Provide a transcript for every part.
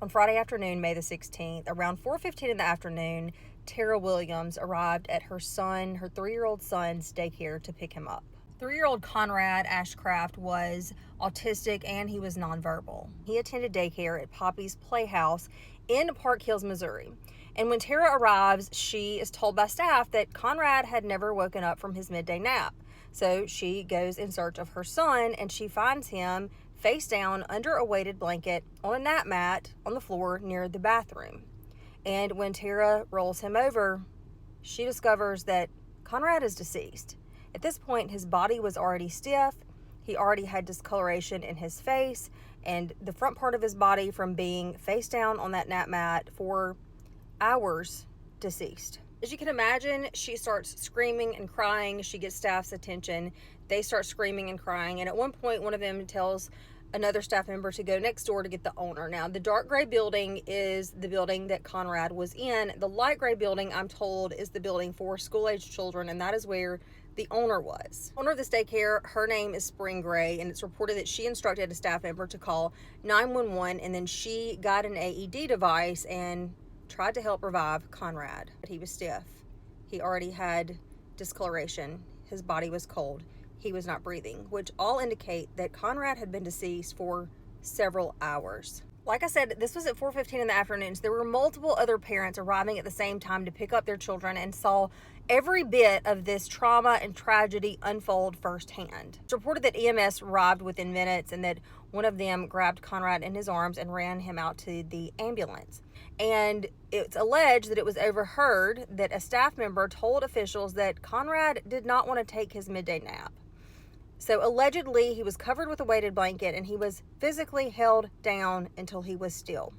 On Friday afternoon, May the 16th, around 4:15 in the afternoon, Tara Williams arrived at her 3-year-old son's daycare to pick him up. 3-year-old Conrad Ashcraft was autistic and he was nonverbal. He attended daycare at Poppy's Playhouse in Park Hills, Missouri. And when Tara arrives, she is told by staff that Conrad had never woken up from his midday nap. So she goes in search of her son and she finds him face down under a weighted blanket on a nap mat on the floor near the bathroom. And when Tara rolls him over, she discovers that Conrad is deceased. At this point, his body was already stiff. He already had discoloration in his face and the front part of his body from being face down on that nap mat for hours, deceased. As you can imagine, she starts screaming and crying. She gets staff's attention. They start screaming and crying. And at one point, one of them tells another staff member to go next door to get the owner. Now, the dark gray building is the building that Conrad was in. The light gray building, I'm told, is the building for school-aged children, and that is where the owner was. Owner of this daycare, her name is Spring Gray, and it's reported that she instructed a staff member to call 911, and then she got an AED device and tried to help revive Conrad. But he was stiff. He already had discoloration. His body was cold. He was not breathing, which all indicate that Conrad had been deceased for several hours. Like I said, this was at 4:15 in the afternoon, so there were multiple other parents arriving at the same time to pick up their children and saw every bit of this trauma and tragedy unfold firsthand. It's reported that EMS arrived within minutes and that one of them grabbed Conrad in his arms and ran him out to the ambulance. And it's alleged that it was overheard that a staff member told officials that Conrad did not want to take his midday nap. So allegedly, he was covered with a weighted blanket and he was physically held down until he was still.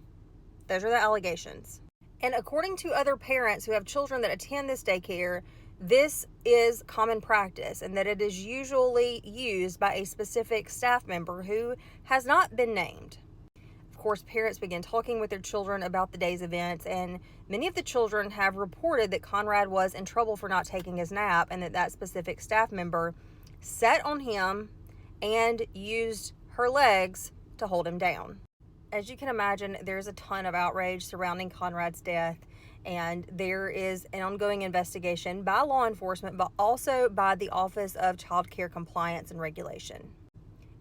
Those are the allegations. And according to other parents who have children that attend this daycare, this is common practice and that it is usually used by a specific staff member who has not been named. Of course, parents begin talking with their children about the day's events, and many of the children have reported that Conrad was in trouble for not taking his nap and that specific staff member sat on him and used her legs to hold him down. As you can imagine, there's a ton of outrage surrounding Conrad's death, and there is an ongoing investigation by law enforcement, but also by the Office of Child Care Compliance and Regulation.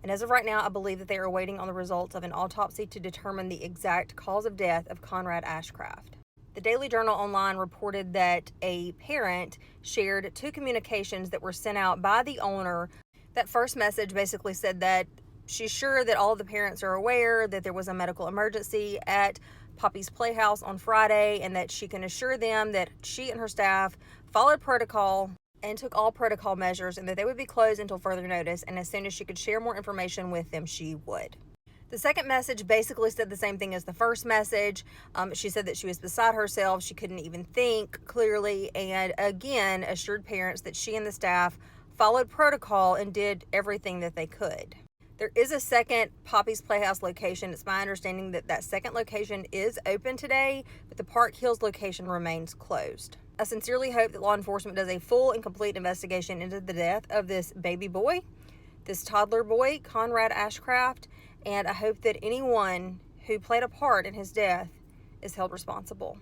And as of right now, I believe that they are waiting on the results of an autopsy to determine the exact cause of death of Conrad Ashcraft. The Daily Journal Online reported that a parent shared 2 communications that were sent out by the owner. That first message basically said that she's sure that all of the parents are aware that there was a medical emergency at Poppy's Playhouse on Friday and that she can assure them that she and her staff followed protocol and took all protocol measures and that they would be closed until further notice, and as soon as she could share more information with them, she would. The second message basically said the same thing as the first message. She said that she was beside herself. She couldn't even think clearly, and again assured parents that she and the staff followed protocol and did everything that they could. There is a second Poppy's Playhouse location. It's my understanding that that second location is open today, but the Park Hills location remains closed. I sincerely hope that law enforcement does a full and complete investigation into the death of this baby boy, this toddler boy, Conrad Ashcraft, and I hope that anyone who played a part in his death is held responsible.